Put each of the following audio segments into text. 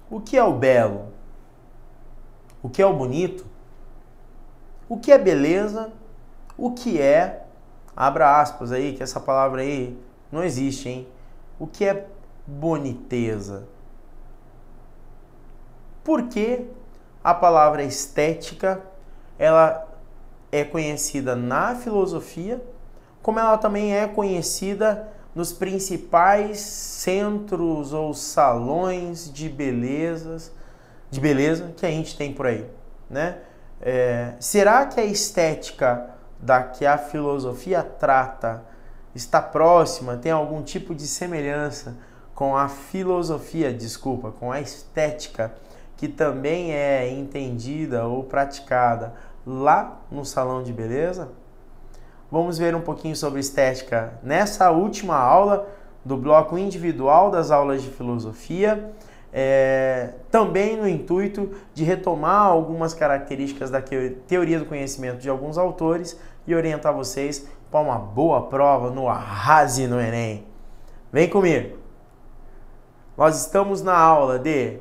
O que é o belo? O que é o bonito? O que é beleza? O que é, abra aspas aí, que essa palavra aí não existe, hein? O que é boniteza? Por que a palavra estética, ela é conhecida na filosofia, como ela também é conhecida nos principais centros ou salões de beleza que a gente tem por aí, né? Será que a estética da que a filosofia trata está próxima, tem algum tipo de semelhança com a filosofia, desculpa, com a estética que também é entendida ou praticada lá no salão de beleza? Vamos ver um pouquinho sobre estética nessa última aula do bloco individual das aulas de filosofia, também no intuito de retomar algumas características da teoria do conhecimento de alguns autores e orientar vocês para uma boa prova no Arrase no Enem. Vem comigo! Nós estamos na aula de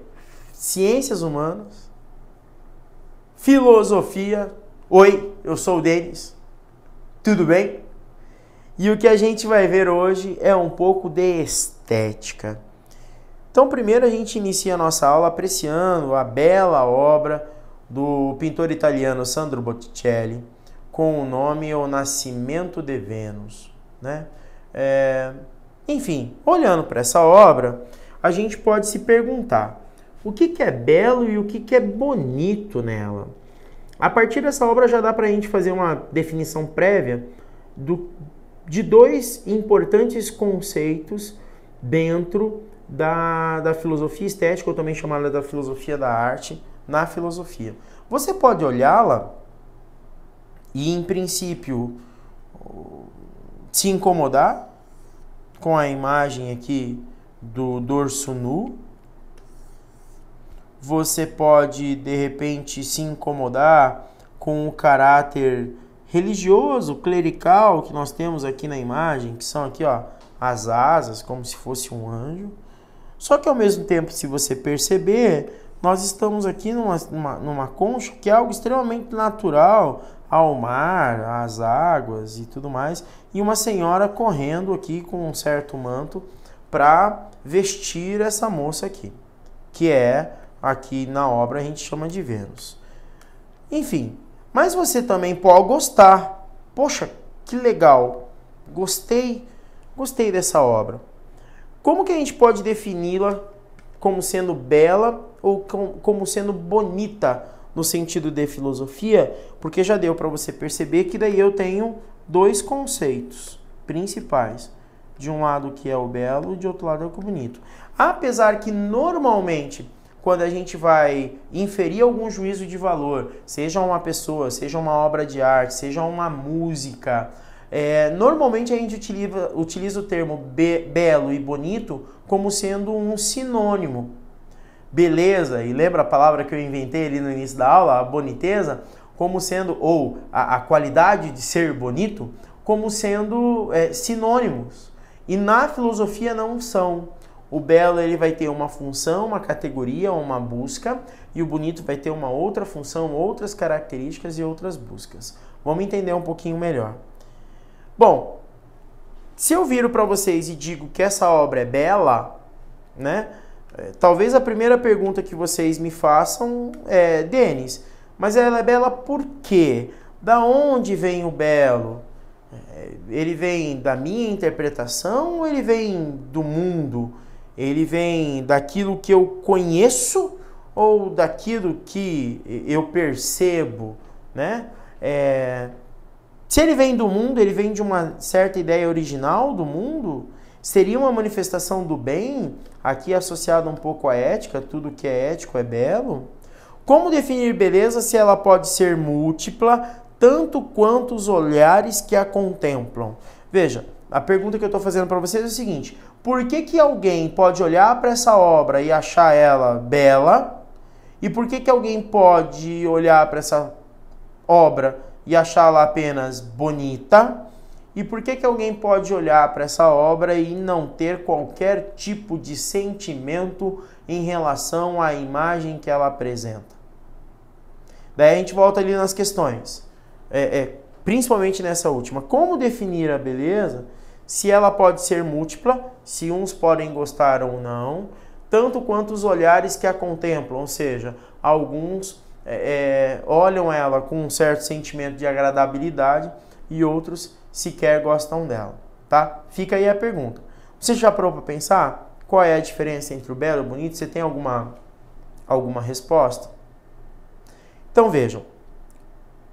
Ciências Humanas, Filosofia. Oi, eu sou o Denis. Tudo bem? E o que a gente vai ver hoje é um pouco de estética. Então, primeiro a gente inicia a nossa aula apreciando a bela obra do pintor italiano Sandro Botticelli, com o nome O Nascimento de Vênus, né? Enfim, olhando para essa obra, a gente pode se perguntar o que é belo e o que é bonito nela. A partir dessa obra já dá para a gente fazer uma definição prévia de dois importantes conceitos dentro da filosofia estética, ou também chamada da filosofia da arte, na filosofia. Você pode olhá-la e, em princípio, se incomodar com a imagem aqui do dorso nu. Você pode, de repente, se incomodar com o caráter religioso, clerical que nós temos aqui na imagem, que são aqui, ó, as asas, como se fosse um anjo. Só que, ao mesmo tempo, se você perceber, nós estamos aqui numa concha que é algo extremamente natural, ao mar, às águas e tudo mais, e uma senhora correndo aqui com um certo manto para vestir essa moça aqui, que aqui na obra a gente chama de Vênus. Enfim, mas você também pode gostar. Poxa, que legal, gostei dessa obra. Como que a gente pode defini-la como sendo bela ou como sendo bonita no sentido de filosofia? Porque já deu para você perceber que daí eu tenho dois conceitos principais. De um lado que é o belo e de outro lado é o bonito. Apesar que normalmente, quando a gente vai inferir algum juízo de valor, seja uma pessoa, seja uma obra de arte, seja uma música, normalmente a gente utiliza o termo belo e bonito como sendo um sinônimo. Beleza, e lembra a palavra que eu inventei ali no início da aula, a boniteza, como sendo, ou a qualidade de ser bonito, como sendo sinônimos. E na filosofia não são. O belo ele vai ter uma função, uma categoria, uma busca, e o bonito vai ter uma outra função, outras características e outras buscas. Vamos entender um pouquinho melhor. Bom, se eu viro para vocês e digo que essa obra é bela, né? Talvez a primeira pergunta que vocês me façam é: Denis, mas ela é bela por quê? Da onde vem o belo? Ele vem da minha interpretação ou ele vem do mundo? Ele vem daquilo que eu conheço ou daquilo que eu percebo, né? Se ele vem do mundo, ele vem de uma certa ideia original do mundo? Seria uma manifestação do bem, aqui associada um pouco à ética, tudo que é ético é belo? Como definir beleza se ela pode ser múltipla, tanto quanto os olhares que a contemplam? Veja, a pergunta que eu estou fazendo para vocês é o seguinte: por que alguém pode olhar para essa obra e achar ela bela? E por que alguém pode olhar para essa obra e achá-la apenas bonita? E por que que alguém pode olhar para essa obra e não ter qualquer tipo de sentimento em relação à imagem que ela apresenta? Daí a gente volta ali nas questões, principalmente nessa última. Como definir a beleza se ela pode ser múltipla, se uns podem gostar ou não, tanto quanto os olhares que a contemplam, ou seja, alguns olham ela com um certo sentimento de agradabilidade e outros sequer gostam dela, tá? Fica aí a pergunta. Você já parou para pensar qual é a diferença entre o belo e o bonito? Você tem alguma resposta? Então vejam,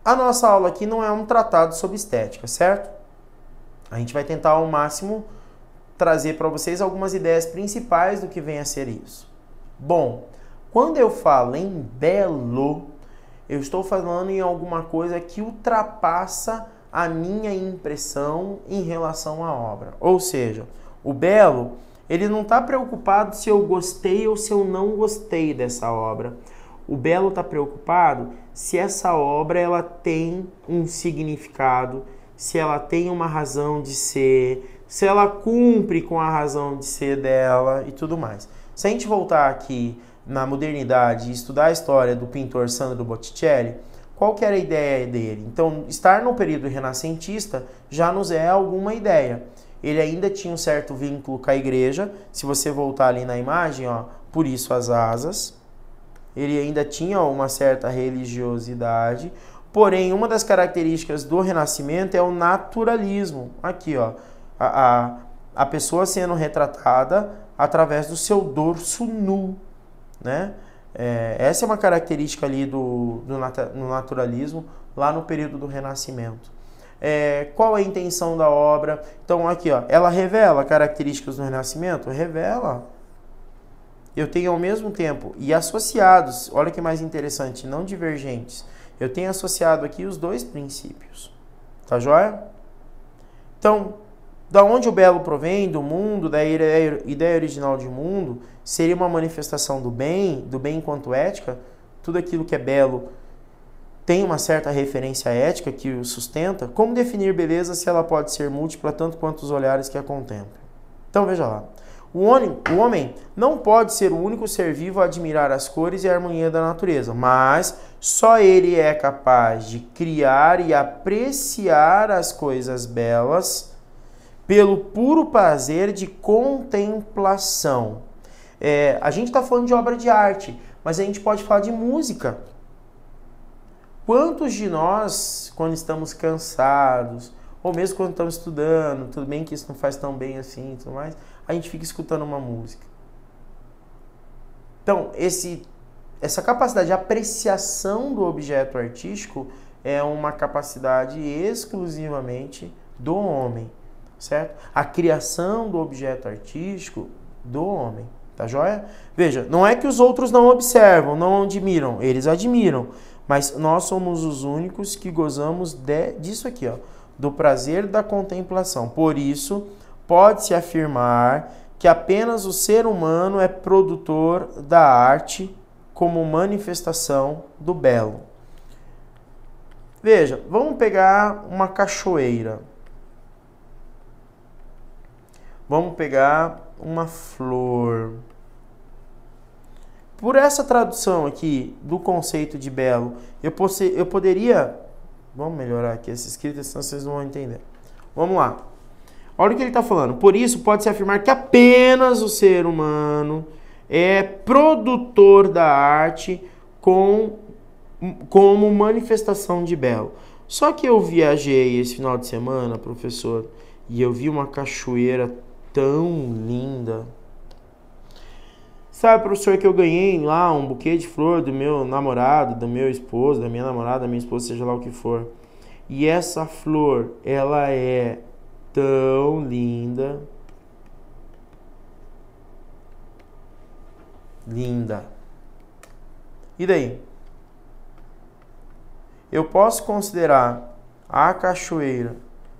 a nossa aula aqui não é um tratado sobre estética, certo? A gente vai tentar ao máximo trazer para vocês algumas ideias principais do que vem a ser isso. Bom, quando eu falo em belo, eu estou falando em alguma coisa que ultrapassa a minha impressão em relação à obra. Ou seja, o belo, ele não está preocupado se eu gostei ou se eu não gostei dessa obra. O belo está preocupado se essa obra ela tem um significado, se ela tem uma razão de ser, se ela cumpre com a razão de ser dela e tudo mais. Se a gente voltar aqui na modernidade e estudar a história do pintor Sandro Botticelli, qual que era a ideia dele? Então, estar no período renascentista já nos é alguma ideia. Ele ainda tinha um certo vínculo com a igreja. Se você voltar ali na imagem, ó, por isso as asas. Ele ainda tinha uma certa religiosidade. Porém, uma das características do Renascimento é o naturalismo. Aqui, ó, a pessoa sendo retratada através do seu dorso nu, né? Essa é uma característica ali no naturalismo, lá no período do Renascimento. Qual a intenção da obra? Então, aqui, ó, ela revela características do Renascimento? Revela. Eu tenho ao mesmo tempo, e associados, olha que mais interessante, não divergentes, eu tenho associado aqui os dois princípios. Tá joia? Então, da onde o belo provém? Do mundo, da ideia original de mundo, seria uma manifestação do bem enquanto ética. Tudo aquilo que é belo tem uma certa referência ética que o sustenta. Como definir beleza se ela pode ser múltipla, tanto quanto os olhares que a contemplam? Então, veja lá. O homem não pode ser o único ser vivo a admirar as cores e a harmonia da natureza, mas só ele é capaz de criar e apreciar as coisas belas pelo puro prazer de contemplação. A gente está falando de obra de arte, mas a gente pode falar de música. Quantos de nós, quando estamos cansados, ou mesmo quando estamos estudando, tudo bem que isso não faz tão bem assim e tudo mais, a gente fica escutando uma música. Então, essa capacidade de apreciação do objeto artístico é uma capacidade exclusivamente do homem, certo? A criação do objeto artístico do homem, tá joia? Veja, não é que os outros não observam, não admiram, eles admiram, mas nós somos os únicos que gozamos disso aqui, ó, do prazer da contemplação. Por isso, pode-se afirmar que apenas o ser humano é produtor da arte como manifestação do belo. Veja, vamos pegar uma cachoeira. Vamos pegar uma flor. Por essa tradução aqui do conceito de belo, eu poderia... Vamos melhorar aqui essa escrita, senão vocês não vão entender. Vamos lá. Olha o que ele está falando. Por isso, pode-se afirmar que apenas o ser humano é produtor da arte como manifestação de belo. Só que eu viajei esse final de semana, professor, e eu vi uma cachoeira tão linda. Sabe, professor, que eu ganhei lá um buquê de flor do meu namorado, do meu esposo, da minha namorada, da minha esposa, seja lá o que for. E essa flor, ela é tão linda. Linda. E daí? Eu posso considerar a cachoeira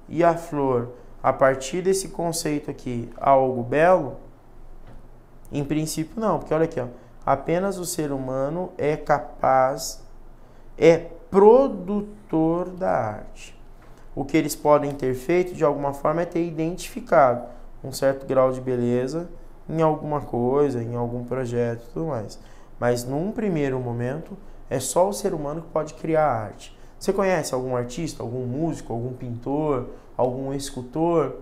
e a flor, a partir desse conceito aqui, algo belo? Em princípio não, porque olha aqui, ó, apenas o ser humano é produtor da arte. o que eles podem ter feito de alguma forma é ter identificado um certo grau de beleza em alguma coisa, em algum projeto e tudo mais. Mas num primeiro momento é só o ser humano que pode criar arte. Você conhece algum artista, algum músico, algum pintor, algum escultor?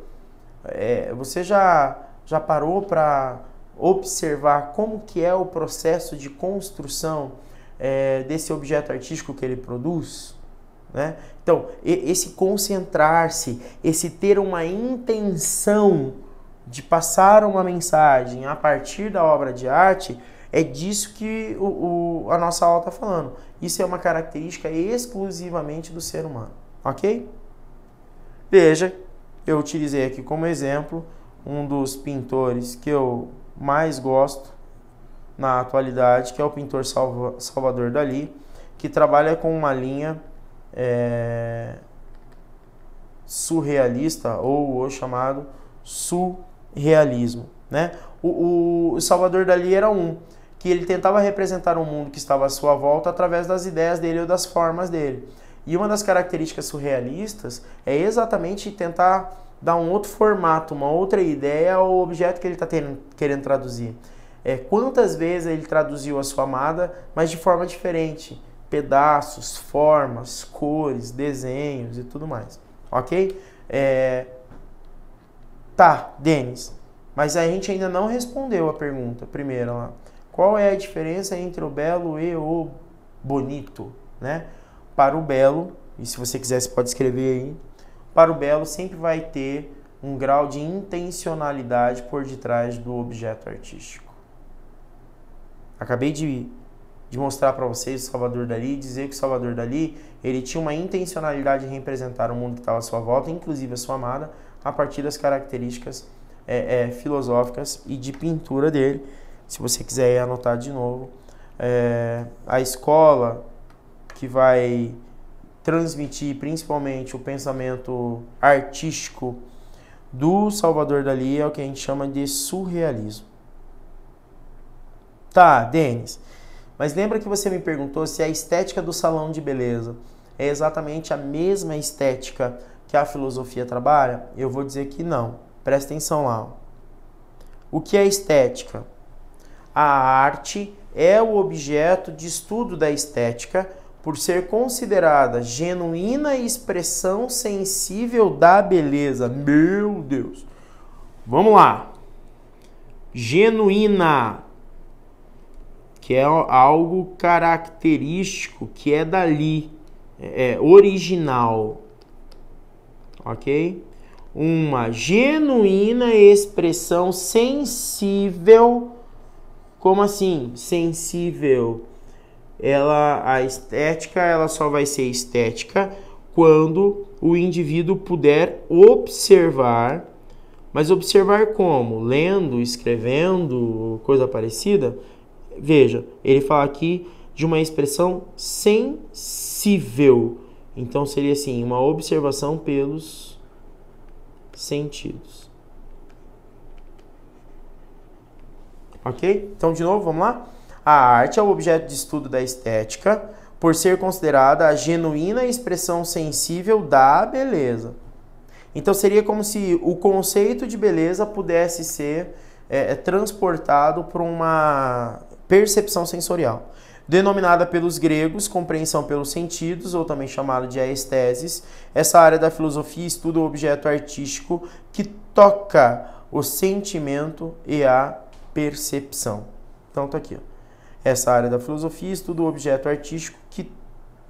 Você já parou para observar como que é o processo de construção desse objeto artístico que ele produz? Né? Então, esse concentrar-se, esse ter uma intenção de passar uma mensagem a partir da obra de arte, é disso que a nossa aula está falando. Isso é uma característica exclusivamente do ser humano, ok? Veja, eu utilizei aqui como exemplo um dos pintores que eu mais gosto na atualidade, que é o pintor Salvador Dalí, que trabalha com uma linha surrealista ou o chamado surrealismo, né? O Salvador Dalí era que ele tentava representar um mundo que estava à sua volta através das ideias dele ou das formas dele. E uma das características surrealistas é exatamente tentar dar um outro formato, uma outra ideia ao objeto que ele está querendo traduzir. Quantas vezes ele traduziu a sua amada, mas de forma diferente. Pedaços, formas, cores, desenhos e tudo mais. Ok? Tá, Denis, mas a gente ainda não respondeu a pergunta primeira lá. Qual é a diferença entre o belo e o bonito? Né? Para o belo, e se você quiser você pode escrever aí, para o belo sempre vai ter um grau de intencionalidade por detrás do objeto artístico. Acabei de mostrar para vocês o Salvador Dalí, dizer que o Salvador Dalí ele tinha uma intencionalidade de representar o mundo que estava à sua volta, inclusive a sua amada, a partir das características filosóficas e de pintura dele. Se você quiser anotar de novo, a escola que vai transmitir principalmente o pensamento artístico do Salvador Dalí é o que a gente chama de surrealismo. Tá, Denis, mas lembra que você me perguntou se a estética do salão de beleza é exatamente a mesma estética que a filosofia trabalha? Eu vou dizer que não. Presta atenção lá. O que é estética? A arte é o objeto de estudo da estética por ser considerada genuína expressão sensível da beleza. Meu Deus! Vamos lá. Genuína, que é algo característico, que é dali, original, ok? Uma genuína expressão sensível. Como assim? Sensível. A estética ela só vai ser estética quando o indivíduo puder observar. Mas observar como? Lendo, escrevendo, coisa parecida? Veja, ele fala aqui de uma expressão sensível. Então seria assim, uma observação pelos sentidos. Ok? Então, de novo, vamos lá? A arte é o objeto de estudo da estética por ser considerada a genuína expressão sensível da beleza. Então, seria como se o conceito de beleza pudesse ser transportado por uma percepção sensorial. Denominada pelos gregos compreensão pelos sentidos, ou também chamada de aestesis, essa área da filosofia estuda o objeto artístico que toca o sentimento e a percepção. Então tá aqui, ó. Essa área da filosofia estuda o objeto artístico que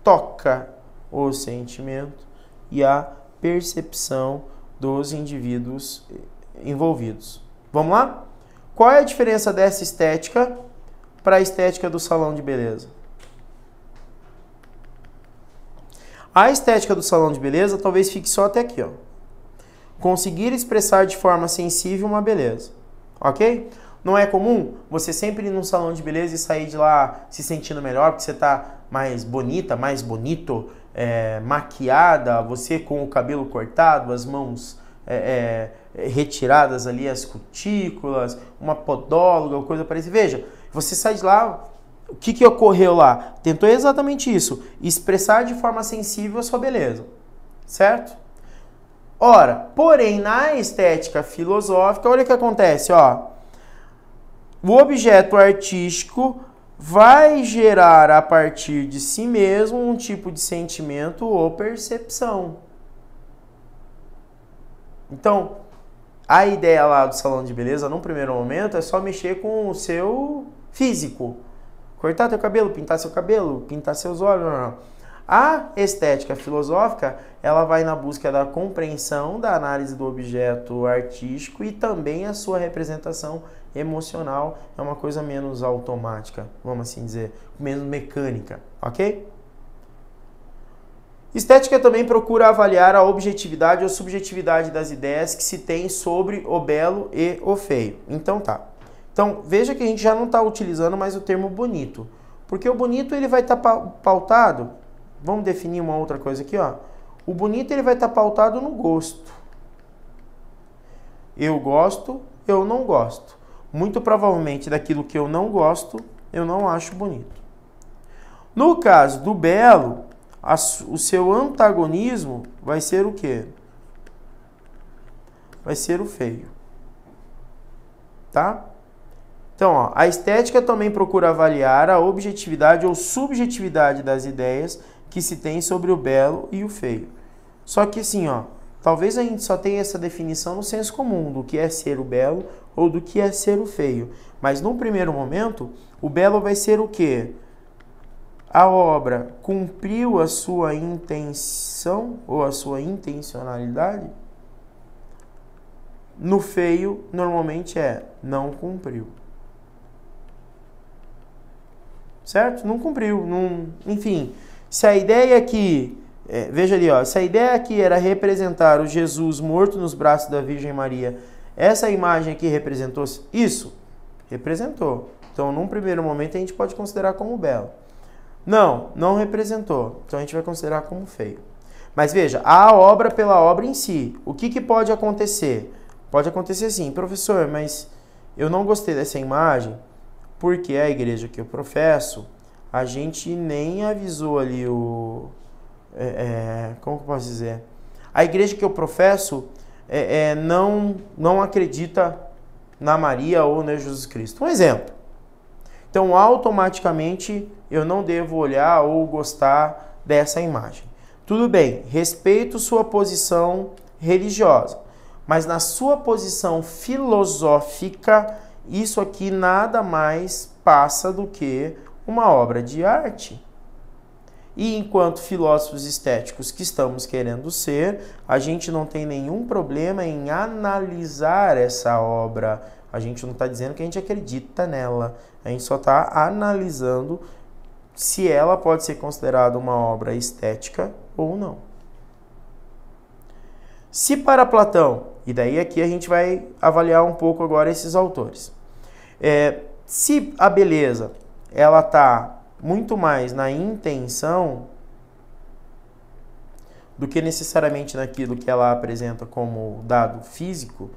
toca o sentimento e a percepção dos indivíduos envolvidos. Vamos lá? Qual é a diferença dessa estética para a estética do salão de beleza? A estética do salão de beleza talvez fique só até aqui, ó. Conseguir expressar de forma sensível uma beleza, ok? Não é comum você sempre ir num salão de beleza e sair de lá se sentindo melhor porque você está mais bonita, mais bonito, maquiada, você com o cabelo cortado, as mãos retiradas ali, as cutículas, uma podóloga ou coisa parecida. Veja, você sai de lá, o que ocorreu lá? Tentou exatamente isso, expressar de forma sensível a sua beleza, certo? Ora, porém, na estética filosófica, olha o que acontece, ó. O objeto artístico vai gerar a partir de si mesmo um tipo de sentimento ou percepção. Então, a ideia lá do salão de beleza, num primeiro momento, é só mexer com o seu físico. Cortar teu cabelo, pintar seu cabelo, pintar seus olhos, não. A estética filosófica, ela vai na busca da compreensão, da análise do objeto artístico e também a sua representação emocional. É uma coisa menos automática, vamos assim dizer, menos mecânica, ok? Estética também procura avaliar a objetividade ou subjetividade das ideias que se tem sobre o belo e o feio. Então tá. Então veja que a gente já não está utilizando mais o termo bonito, porque o bonito ele vai estar pautado. Vamos definir uma outra coisa aqui, ó. O bonito ele vai estar pautado no gosto. Eu gosto, eu não gosto. Muito provavelmente daquilo que eu não gosto, eu não acho bonito. No caso do belo, o seu antagonismo vai ser o quê? Vai ser o feio. Tá? Então, ó, a estética também procura avaliar a objetividade ou subjetividade das ideias que se tem sobre o belo e o feio. Só que assim, ó, talvez a gente só tenha essa definição no senso comum do que é ser o belo ou do que é ser o feio. Mas num primeiro momento, o belo vai ser o quê? A obra cumpriu a sua intenção ou a sua intencionalidade? No feio, normalmente não cumpriu. Certo? Não cumpriu. Não, enfim, se a ideia aqui, veja ali, ó, se a ideia aqui era representar o Jesus morto nos braços da Virgem Maria, essa imagem aqui representou isso? Representou. Então, num primeiro momento, a gente pode considerar como belo. Não representou. Então, a gente vai considerar como feio. Mas veja, a obra pela obra em si. O que pode acontecer? Pode acontecer assim, professor, mas eu não gostei dessa imagem porque a igreja que eu professo, a gente nem avisou ali como que eu posso dizer? A igreja que eu professo não acredita na Maria ou no Jesus Cristo. Um exemplo. Então, automaticamente, eu não devo olhar ou gostar dessa imagem. Tudo bem, respeito sua posição religiosa, mas na sua posição filosófica, isso aqui nada mais passa do que uma obra de arte. E enquanto filósofos estéticos que estamos querendo ser, a gente não tem nenhum problema em analisar essa obra. A gente não está dizendo que a gente acredita nela. A gente só está analisando se ela pode ser considerada uma obra estética ou não. Se para Platão, e daí aqui a gente vai avaliar um pouco agora esses autores. Se a beleza ela está muito mais na intenção do que necessariamente naquilo que ela apresenta como dado físico,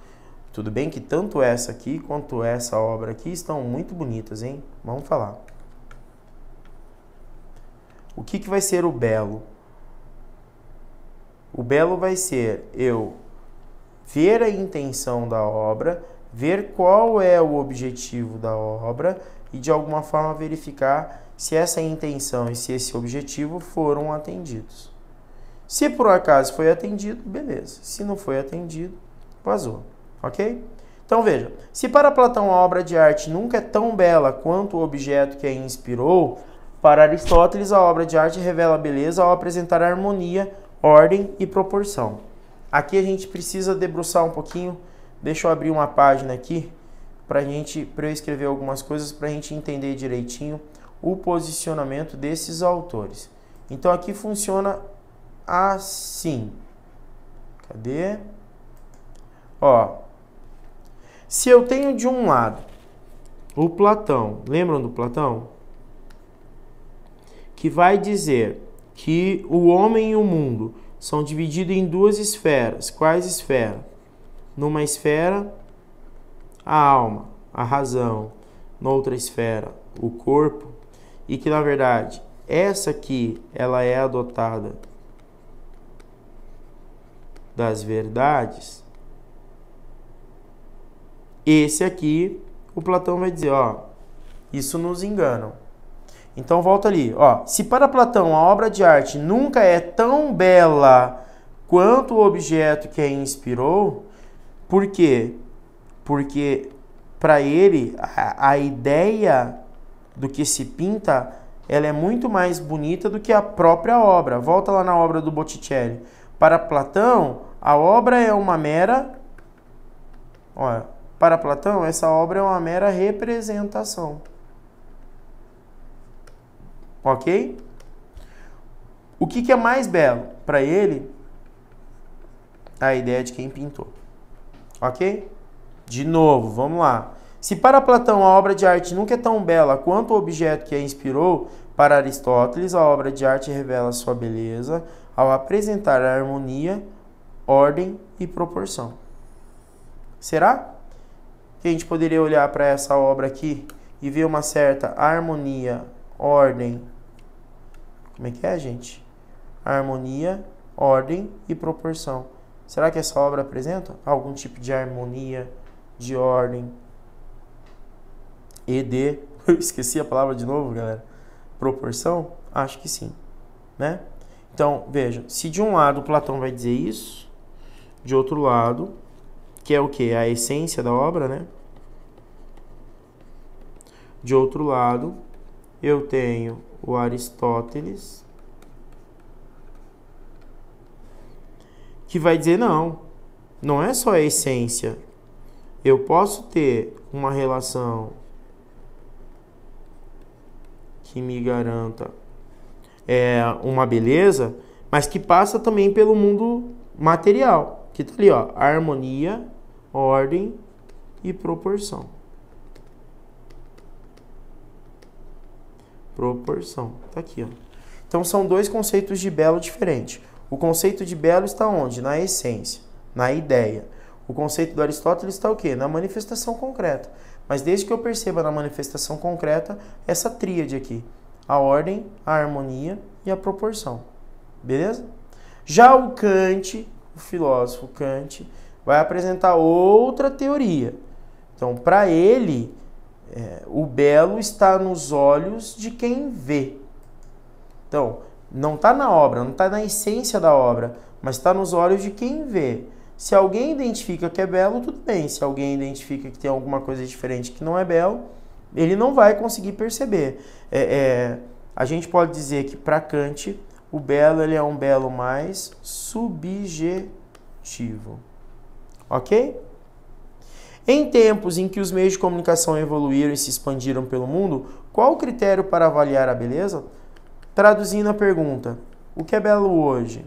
tudo bem que tanto essa aqui quanto essa obra aqui estão muito bonitas, hein? Vamos falar. O que vai ser o belo? O belo vai ser eu ver a intenção da obra, ver qual é o objetivo da obra e de alguma forma verificar se essa intenção e se esse objetivo foram atendidos. Se por acaso foi atendido, beleza. Se não foi atendido, vazou. Ok? Então veja, se para Platão a obra de arte nunca é tão bela quanto o objeto que a inspirou, para Aristóteles a obra de arte revela beleza ao apresentar harmonia, ordem e proporção. Aqui a gente precisa debruçar um pouquinho. Deixa eu abrir uma página aqui para eu escrever algumas coisas para a gente entender direitinho o posicionamento desses autores. Então aqui funciona assim. Cadê? Ó, se eu tenho de um lado o Platão, lembram do Platão? Que vai dizer que o homem e o mundo são divididos em duas esferas. Quais esferas? Numa esfera, a alma, a razão. Noutra esfera, o corpo. E que, na verdade, essa aqui, ela é adotada das verdades, esse aqui, o Platão vai dizer, ó, isso nos engana. Então volta ali, ó, se para Platão a obra de arte nunca é tão bela quanto o objeto que a inspirou, por quê? Porque para ele a ideia do que se pinta, ela é muito mais bonita do que a própria obra. Volta lá na obra do Botticelli. Para Platão, a obra é uma mera... Olha, para Platão, essa obra é uma mera representação. Ok? O que é mais belo? Para ele, a ideia de quem pintou. Ok? De novo, vamos lá. Se para Platão a obra de arte nunca é tão bela quanto o objeto que a inspirou, para Aristóteles a obra de arte revela sua beleza ao apresentar a harmonia, ordem e proporção. Será que a gente poderia olhar para essa obra aqui e ver uma certa harmonia, ordem? Como é que é, gente? Harmonia, ordem e proporção. Será que essa obra apresenta algum tipo de harmonia, de ordem e de... Eu esqueci a palavra de novo, galera. Proporção? Acho que sim, né? Então, veja, se de um lado Platão vai dizer isso, de outro lado, que é o quê? A essência da obra, né? De outro lado, eu tenho o Aristóteles, que vai dizer, não é só a essência. Eu posso ter uma relação que me garanta uma beleza, mas que passa também pelo mundo material, que tá ali, ó, harmonia, ordem e proporção. Proporção, tá aqui, ó. Então são dois conceitos de belo diferentes. O conceito de belo está onde? Na essência, na ideia. O conceito do Aristóteles está o quê? Na manifestação concreta. Mas desde que eu perceba na manifestação concreta essa tríade aqui. A ordem, a harmonia e a proporção. Beleza? Já o Kant, o filósofo Kant, vai apresentar outra teoria. Então, para ele, o belo está nos olhos de quem vê. Então, não está na obra, não está na essência da obra, mas está nos olhos de quem vê. Se alguém identifica que é belo, tudo bem. Se alguém identifica que tem alguma coisa diferente que não é belo, ele não vai conseguir perceber. A gente pode dizer que para Kant, o belo ele é um belo mais subjetivo. Ok? Em tempos em que os meios de comunicação evoluíram e se expandiram pelo mundo, qual o critério para avaliar a beleza? Traduzindo a pergunta, o que é belo hoje?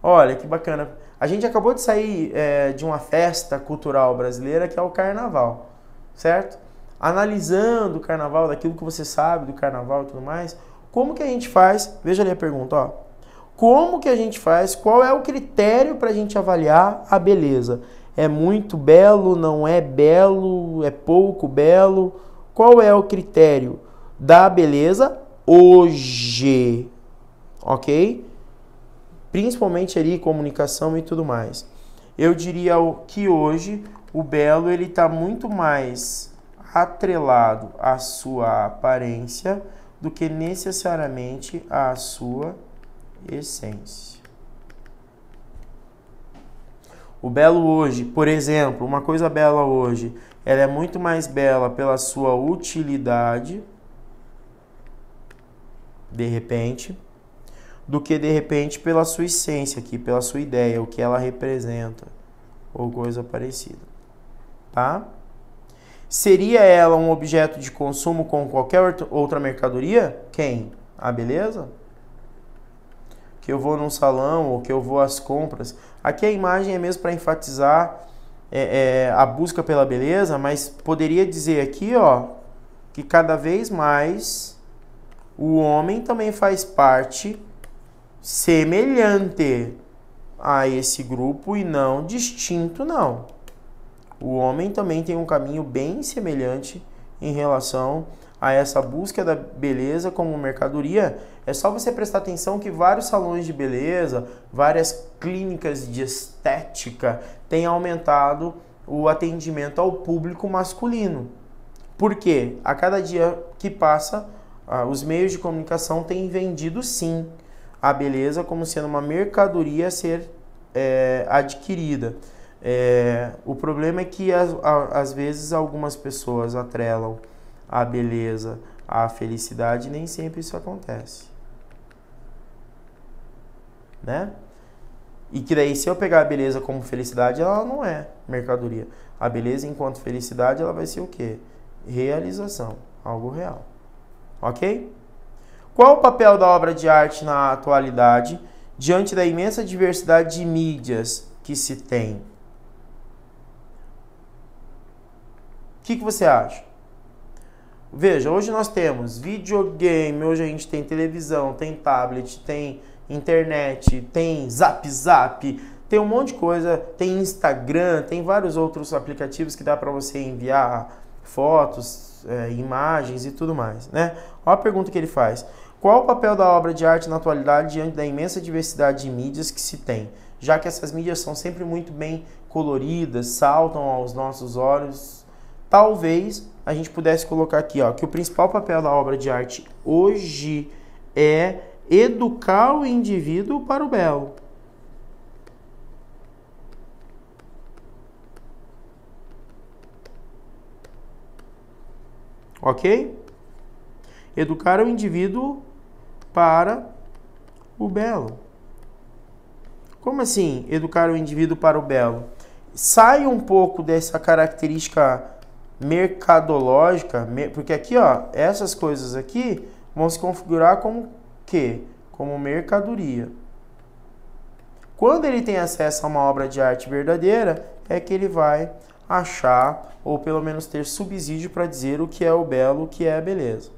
Olha, que bacana. A gente acabou de sair de uma festa cultural brasileira que é o Carnaval, certo? Analisando o Carnaval, daquilo que você sabe do Carnaval e tudo mais, como que a gente faz? Veja ali a pergunta, ó. Como que a gente faz? Qual é o critério para a gente avaliar a beleza? É muito belo, não é belo, é pouco belo? Qual é o critério da beleza hoje? Ok? Principalmente ali comunicação e tudo mais. Eu diria que hoje o belo ele está muito mais atrelado à sua aparência do que necessariamente à sua essência. O belo hoje, por exemplo, uma coisa bela hoje, ela é muito mais bela pela sua utilidade, de repente, do que de repente pela sua essência aqui, pela sua ideia, o que ela representa, ou coisa parecida. Tá? Seria ela um objeto de consumo com qualquer outra mercadoria? Quem? A beleza? Que eu vou num salão ou que eu vou às compras. Aqui a imagem é mesmo para enfatizar a busca pela beleza, mas poderia dizer aqui, ó, que cada vez mais o homem também faz parte semelhante a esse grupo e não distinto, não. O homem também tem um caminho bem semelhante em relação a essa busca da beleza como mercadoria. É só você prestar atenção que vários salões de beleza, várias clínicas de estética têm aumentado o atendimento ao público masculino. Por quê? A cada dia que passa, os meios de comunicação têm vendido sim a beleza como sendo uma mercadoria a ser adquirida. O problema é que às vezes algumas pessoas atrelam a beleza à felicidade e nem sempre isso acontece, né? E que daí, se eu pegar a beleza como felicidade, ela não é mercadoria. A beleza enquanto felicidade, ela vai ser o quê? Realização, algo real. Ok? Qual o papel da obra de arte na atualidade diante da imensa diversidade de mídias que se tem? O que você acha? Veja, hoje nós temos videogame, hoje a gente tem televisão, tem tablet, tem internet, tem Zap, tem um monte de coisa, tem Instagram, tem vários outros aplicativos que dá para você enviar fotos, imagens e tudo mais, né? Olha a pergunta que ele faz. Qual o papel da obra de arte na atualidade diante da imensa diversidade de mídias que se tem? Já que essas mídias são sempre muito bem coloridas, saltam aos nossos olhos, talvez a gente pudesse colocar aqui, ó, que o principal papel da obra de arte hoje é educar o indivíduo para o belo. Ok? Educar o indivíduo para o belo. Como assim, educar o indivíduo para o belo? Sai um pouco dessa característica mercadológica, porque aqui, ó, essas coisas aqui vão se configurar como quê? Como mercadoria. Quando ele tem acesso a uma obra de arte verdadeira, é que ele vai achar, ou pelo menos ter subsídio para dizer o que é o belo, o que é a beleza,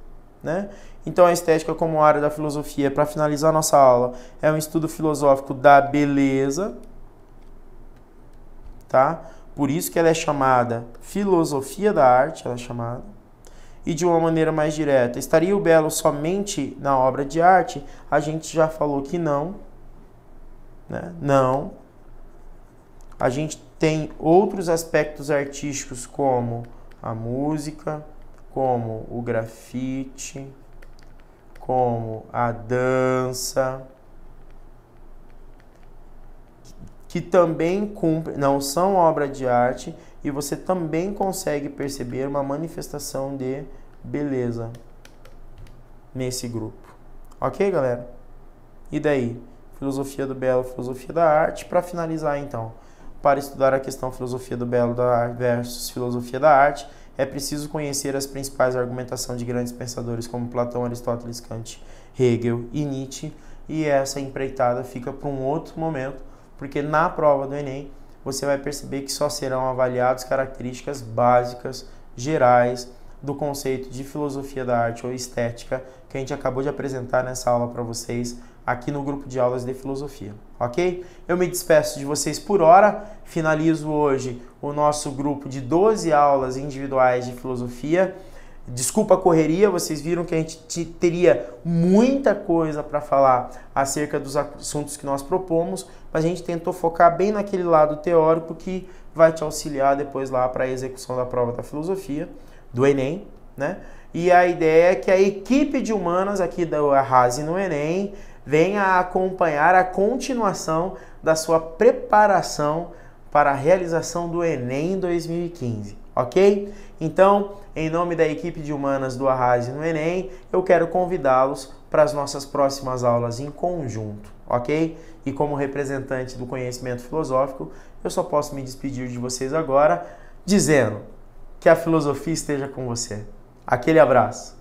né? Então a estética como área da filosofia, para finalizar nossa aula, é um estudo filosófico da beleza, tá? Por isso que ela é chamada filosofia da arte, ela é chamada. E de uma maneira mais direta, estaria o belo somente na obra de arte? A gente já falou que não, né? Não. A gente tem outros aspectos artísticos como a música, como o grafite, como a dança, que também cumprem, não são obra de arte, e você também consegue perceber uma manifestação de beleza nesse grupo. Ok, galera? E daí? Filosofia do belo, filosofia da arte. Para finalizar, então, para estudar a questão filosofia do belo versus filosofia da arte, é preciso conhecer as principais argumentações de grandes pensadores como Platão, Aristóteles, Kant, Hegel e Nietzsche. E essa empreitada fica para um outro momento, porque na prova do Enem você vai perceber que só serão avaliadas características básicas, gerais, do conceito de filosofia da arte ou estética que a gente acabou de apresentar nessa aula para vocês aqui no grupo de aulas de filosofia, ok? Eu me despeço de vocês por hora, finalizo hoje o nosso grupo de 12 aulas individuais de filosofia. Desculpa a correria, vocês viram que a gente teria muita coisa para falar acerca dos assuntos que nós propomos, mas a gente tentou focar bem naquele lado teórico que vai te auxiliar depois lá para a execução da prova da filosofia, do Enem, né? E a ideia é que a equipe de humanas aqui da Arrase no Enem venha acompanhar a continuação da sua preparação para a realização do Enem 2015, ok? Então, em nome da equipe de humanas do Arrase no Enem, eu quero convidá-los para as nossas próximas aulas em conjunto, ok? E como representante do conhecimento filosófico, eu só posso me despedir de vocês agora, dizendo que a filosofia esteja com você. Aquele abraço!